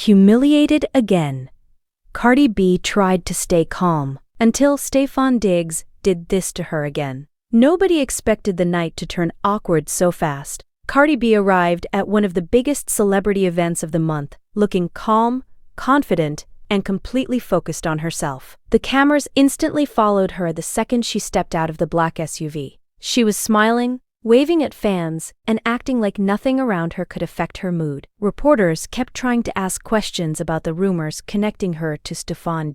humiliated again. Cardi B tried to stay calm until Stefon did this to her again. Nobody expected the night to turn awkward so fast. Cardi B arrived at one of the biggest celebrity events of the month, looking calm, confident, and completely focused on herself. The cameras instantly followed her the second she stepped out of the black SUV. She was smiling, waving at fans, and acting like nothing around her could affect her mood. Reporters kept trying to ask questions about the rumors connecting her to Stefon,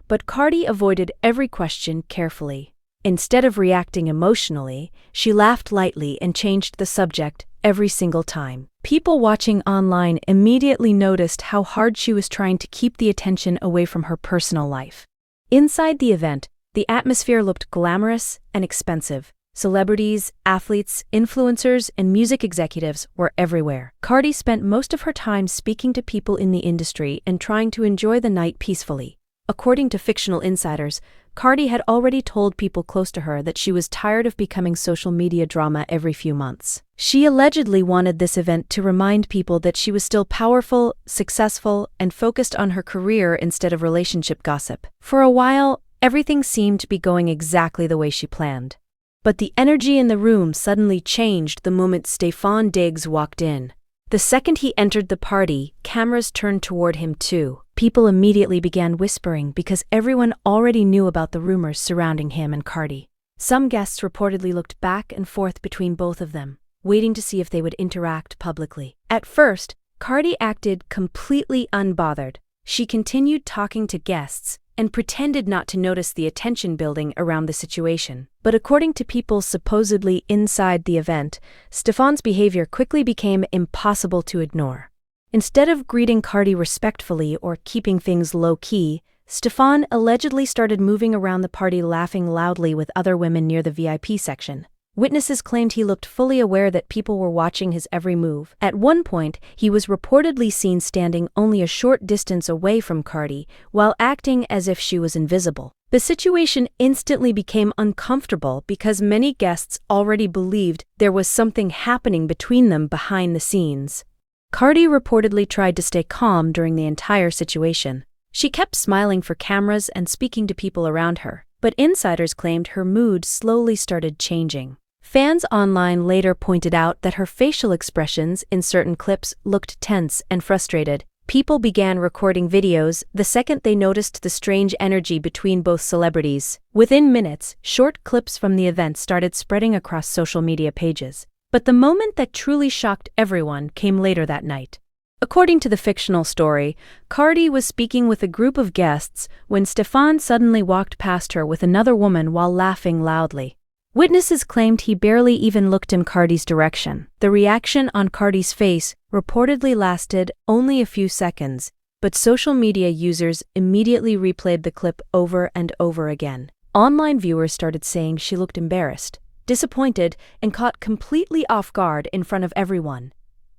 but Cardi avoided every question carefully. Instead of reacting emotionally, she laughed lightly and changed the subject every single time. People watching online immediately noticed how hard she was trying to keep the attention away from her personal life. Inside the event, the atmosphere looked glamorous and expensive. Celebrities, athletes, influencers, and music executives were everywhere. Cardi spent most of her time speaking to people in the industry and trying to enjoy the night peacefully. According to fictional insiders, Cardi had already told people close to her that she was tired of becoming social media drama every few months. She allegedly wanted this event to remind people that she was still powerful, successful, and focused on her career instead of relationship gossip. For a while, everything seemed to be going exactly the way she planned. But the energy in the room suddenly changed the moment Stefon walked in. The second he entered the party, cameras turned toward him too. People immediately began whispering because everyone already knew about the rumors surrounding him and Cardi. Some guests reportedly looked back and forth between both of them, waiting to see if they would interact publicly. At first, Cardi acted completely unbothered. She continued talking to guests and pretended not to notice the attention building around the situation. But according to people supposedly inside the event, Stefon's behavior quickly became impossible to ignore. Instead of greeting Cardi respectfully or keeping things low-key, Stefon allegedly started moving around the party laughing loudly with other women near the VIP section. Witnesses claimed he looked fully aware that people were watching his every move. At one point, he was reportedly seen standing only a short distance away from Cardi while acting as if she was invisible. The situation instantly became uncomfortable because many guests already believed there was something happening between them behind the scenes. Cardi reportedly tried to stay calm during the entire situation. She kept smiling for cameras and speaking to people around her, but insiders claimed her mood slowly started changing. Fans online later pointed out that her facial expressions in certain clips looked tense and frustrated. People began recording videos the second they noticed the strange energy between both celebrities. Within minutes, short clips from the event started spreading across social media pages. But the moment that truly shocked everyone came later that night. According to the fictional story, Cardi was speaking with a group of guests when Stefon suddenly walked past her with another woman while laughing loudly. Witnesses claimed he barely even looked in Cardi's direction. The reaction on Cardi's face reportedly lasted only a few seconds, but social media users immediately replayed the clip over and over again. Online viewers started saying she looked embarrassed, disappointed, and caught completely off guard in front of everyone.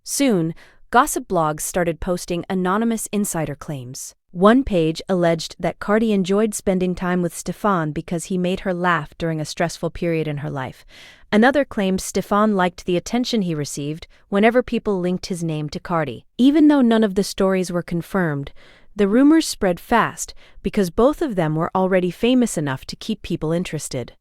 Soon, gossip blogs started posting anonymous insider claims. One page alleged that Cardi enjoyed spending time with Stefon because he made her laugh during a stressful period in her life. Another claimed Stefon liked the attention he received whenever people linked his name to Cardi. Even though none of the stories were confirmed, the rumors spread fast because both of them were already famous enough to keep people interested.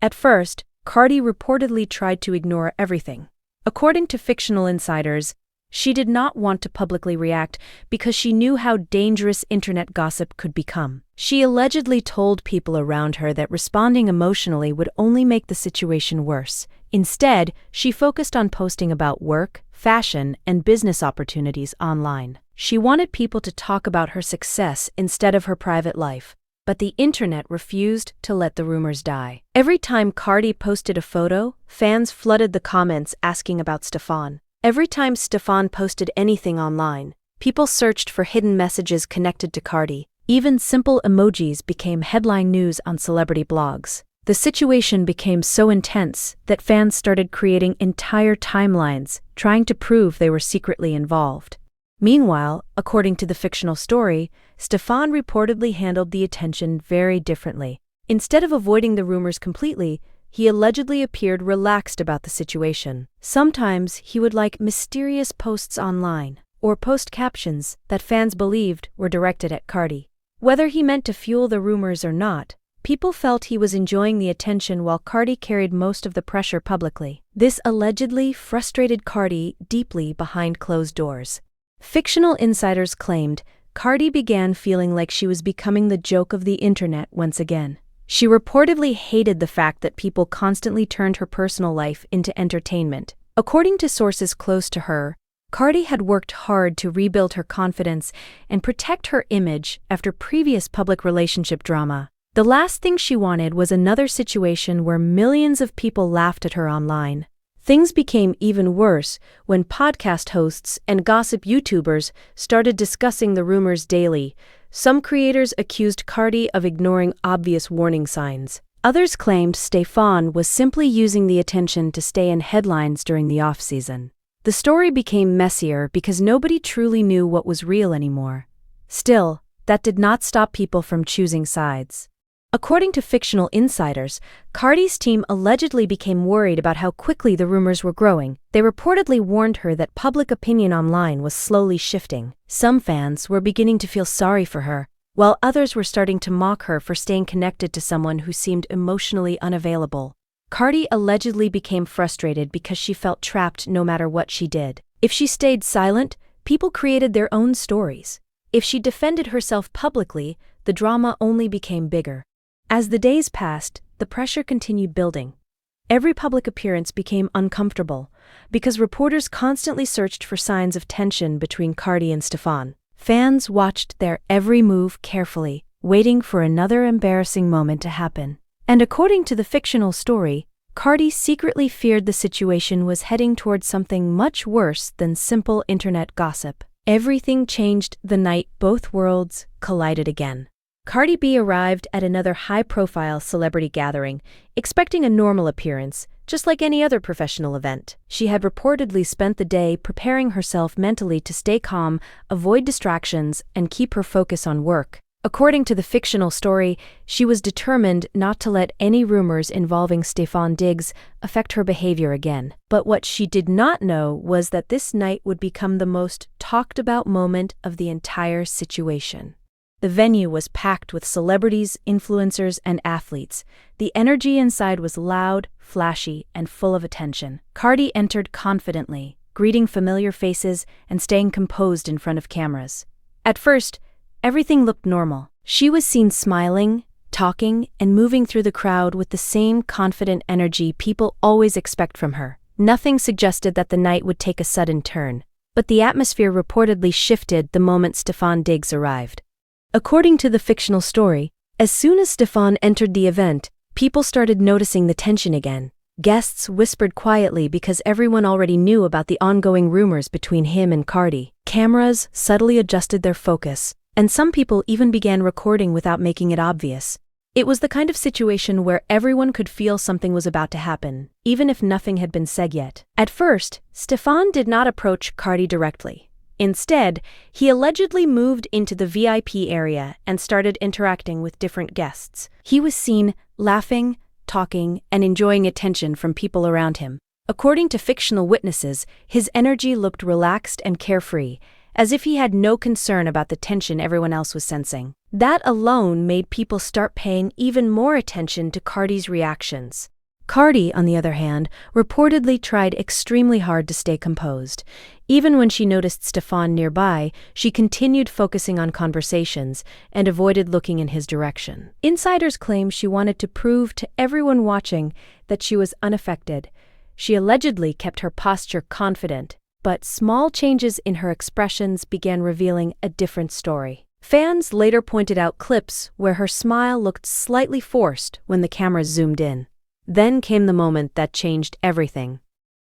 At first, Cardi reportedly tried to ignore everything. According to fictional insiders, she did not want to publicly react because she knew how dangerous internet gossip could become. She allegedly told people around her that responding emotionally would only make the situation worse. Instead, she focused on posting about work, fashion, and business opportunities online. She wanted people to talk about her success instead of her private life. But the internet refused to let the rumors die. Every time Cardi posted a photo, fans flooded the comments asking about Stefon. Every time Stefon posted anything online, people searched for hidden messages connected to Cardi. Even simple emojis became headline news on celebrity blogs. The situation became so intense that fans started creating entire timelines, trying to prove they were secretly involved. Meanwhile, according to the fictional story, Stefon reportedly handled the attention very differently. Instead of avoiding the rumors completely, he allegedly appeared relaxed about the situation. Sometimes he would like mysterious posts online. or post captions that fans believed were directed at Cardi. Whether he meant to fuel the rumors or not, people felt he was enjoying the attention while Cardi carried most of the pressure publicly. This allegedly frustrated Cardi deeply behind closed doors. Fictional insiders claimed Cardi began feeling like she was becoming the joke of the internet once again. She reportedly hated the fact that people constantly turned her personal life into entertainment. According to sources close to her, Cardi had worked hard to rebuild her confidence and protect her image after previous public relationship drama. The last thing she wanted was another situation where millions of people laughed at her online. Things became even worse when podcast hosts and gossip YouTubers started discussing the rumors daily. Some creators accused Cardi of ignoring obvious warning signs. Others claimed Stefon was simply using the attention to stay in headlines during the off-season. The story became messier because nobody truly knew what was real anymore. Still, that did not stop people from choosing sides. According to fictional insiders, Cardi's team allegedly became worried about how quickly the rumors were growing. They reportedly warned her that public opinion online was slowly shifting. Some fans were beginning to feel sorry for her, while others were starting to mock her for staying connected to someone who seemed emotionally unavailable. Cardi allegedly became frustrated because she felt trapped no matter what she did. If she stayed silent, people created their own stories. If she defended herself publicly, the drama only became bigger. As the days passed, the pressure continued building. Every public appearance became uncomfortable because reporters constantly searched for signs of tension between Cardi and Stefon. Fans watched their every move carefully, waiting for another embarrassing moment to happen. And according to the fictional story, Cardi secretly feared the situation was heading towards something much worse than simple internet gossip. Everything changed the night both worlds collided again. Cardi B arrived at another high-profile celebrity gathering, expecting a normal appearance, just like any other professional event. She had reportedly spent the day preparing herself mentally to stay calm, avoid distractions, and keep her focus on work. According to the fictional story, she was determined not to let any rumors involving Stefon Diggs affect her behavior again. But what she did not know was that this night would become the most talked-about moment of the entire situation. The venue was packed with celebrities, influencers, and athletes. The energy inside was loud, flashy, and full of attention. Cardi entered confidently, greeting familiar faces and staying composed in front of cameras. At first, everything looked normal. She was seen smiling, talking, and moving through the crowd with the same confident energy people always expect from her. Nothing suggested that the night would take a sudden turn, but the atmosphere reportedly shifted the moment Stefon Diggs arrived. According to the fictional story, as soon as Stefon entered the event, people started noticing the tension again. Guests whispered quietly because everyone already knew about the ongoing rumors between him and Cardi. Cameras subtly adjusted their focus, and some people even began recording without making it obvious. It was the kind of situation where everyone could feel something was about to happen, even if nothing had been said yet. At first, Stefon did not approach Cardi directly. Instead, he allegedly moved into the VIP area and started interacting with different guests. He was seen laughing, talking, and enjoying attention from people around him. According to fictional witnesses, his energy looked relaxed and carefree, as if he had no concern about the tension everyone else was sensing. That alone made people start paying even more attention to Cardi's reactions. Cardi, on the other hand, reportedly tried extremely hard to stay composed. Even when she noticed Stefon nearby, she continued focusing on conversations and avoided looking in his direction. Insiders claim she wanted to prove to everyone watching that she was unaffected. She allegedly kept her posture confident, but small changes in her expressions began revealing a different story. Fans later pointed out clips where her smile looked slightly forced when the camera zoomed in. Then came the moment that changed everything.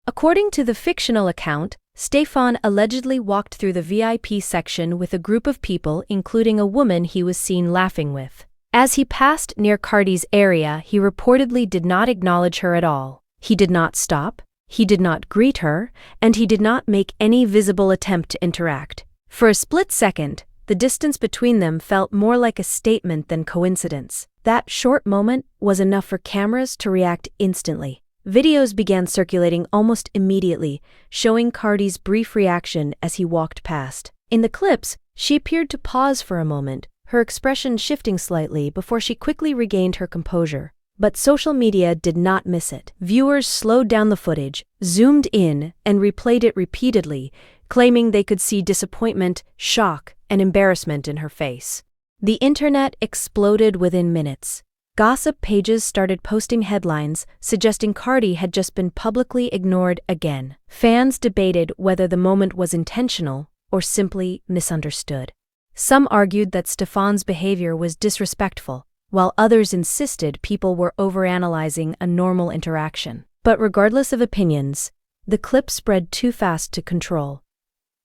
According to the fictional account, Stefon allegedly walked through the VIP section with a group of people, including a woman he was seen laughing with. As he passed near Cardi's area, he reportedly did not acknowledge her at all. He did not stop, he did not greet her, and he did not make any visible attempt to interact. For a split second, the distance between them felt more like a statement than coincidence. That short moment was enough for cameras to react instantly. Videos began circulating almost immediately, showing Cardi's brief reaction as he walked past. In the clips, she appeared to pause for a moment, her expression shifting slightly before she quickly regained her composure. But social media did not miss it. Viewers slowed down the footage, zoomed in, and replayed it repeatedly, claiming they could see disappointment, shock, and embarrassment in her face. The internet exploded within minutes. Gossip pages started posting headlines suggesting Cardi had just been publicly ignored again. Fans debated whether the moment was intentional or simply misunderstood. Some argued that Stefon's behavior was disrespectful, while others insisted people were overanalyzing a normal interaction. But regardless of opinions, the clip spread too fast to control.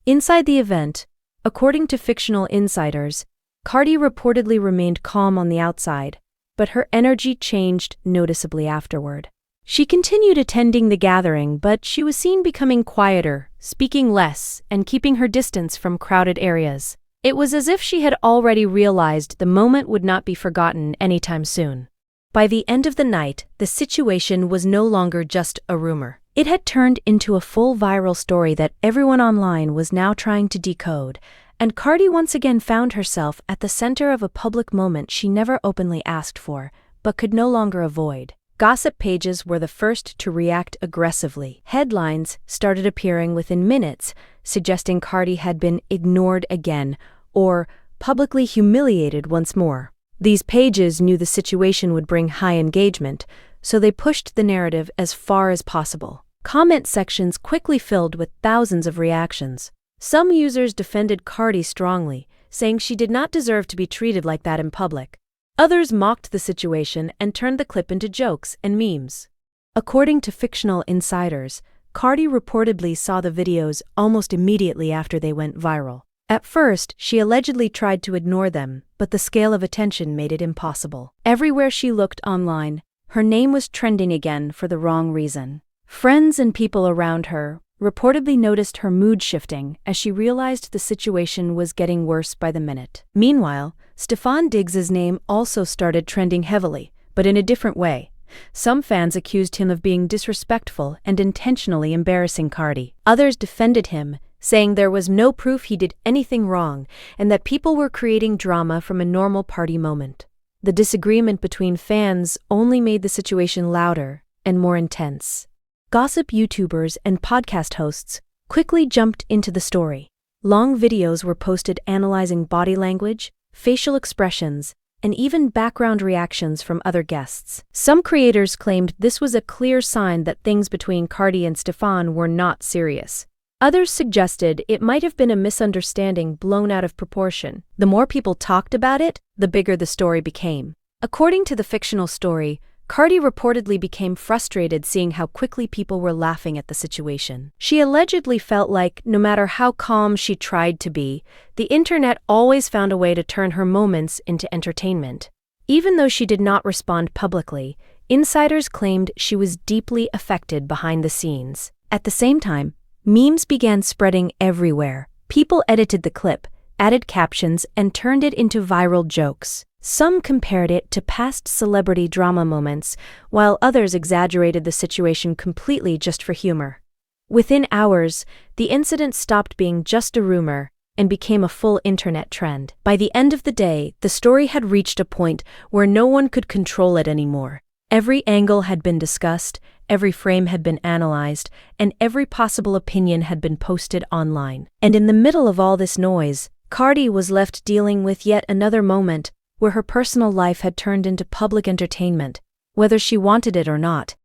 Inside the event, according to fictional insiders, Cardi reportedly remained calm on the outside, but her energy changed noticeably afterward. She continued attending the gathering, but she was seen becoming quieter, speaking less, and keeping her distance from crowded areas. It was as if she had already realized the moment would not be forgotten anytime soon. By the end of the night, the situation was no longer just a rumor. It had turned into a full viral story that everyone online was now trying to decode, and Cardi once again found herself at the center of a public moment she never openly asked for, but could no longer avoid. Gossip pages were the first to react aggressively. Headlines started appearing within minutes, suggesting Cardi had been ignored again or publicly humiliated once more. These pages knew the situation would bring high engagement, so they pushed the narrative as far as possible. Comment sections quickly filled with thousands of reactions. Some users defended Cardi strongly, saying she did not deserve to be treated like that in public. Others mocked the situation and turned the clip into jokes and memes. According to fictional insiders, Cardi reportedly saw the videos almost immediately after they went viral. At first, she allegedly tried to ignore them, but the scale of attention made it impossible. Everywhere she looked online, her name was trending again for the wrong reason. Friends and people around her reportedly noticed her mood shifting as she realized the situation was getting worse by the minute. Meanwhile, Stefon Diggs' name also started trending heavily, but in a different way. Some fans accused him of being disrespectful and intentionally embarrassing Cardi. Others defended him, saying there was no proof he did anything wrong and that people were creating drama from a normal party moment. The disagreement between fans only made the situation louder and more intense. Gossip YouTubers and podcast hosts quickly jumped into the story. Long videos were posted analyzing body language, facial expressions, and even background reactions from other guests. Some creators claimed this was a clear sign that things between Cardi and Stefon were not serious. Others suggested it might have been a misunderstanding blown out of proportion. The more people talked about it, the bigger the story became. According to the fictional story, Cardi reportedly became frustrated seeing how quickly people were laughing at the situation. She allegedly felt like, no matter how calm she tried to be, the internet always found a way to turn her moments into entertainment. Even though she did not respond publicly, insiders claimed she was deeply affected behind the scenes. At the same time, memes began spreading everywhere. People edited the clip, added captions, and turned it into viral jokes. Some compared it to past celebrity drama moments, while others exaggerated the situation completely just for humor. Within hours, the incident stopped being just a rumor and became a full internet trend. By the end of the day, the story had reached a point where no one could control it anymore. Every angle had been discussed, every frame had been analyzed, and every possible opinion had been posted online. And in the middle of all this noise, Cardi was left dealing with yet another moment where her personal life had turned into public entertainment, whether she wanted it or not.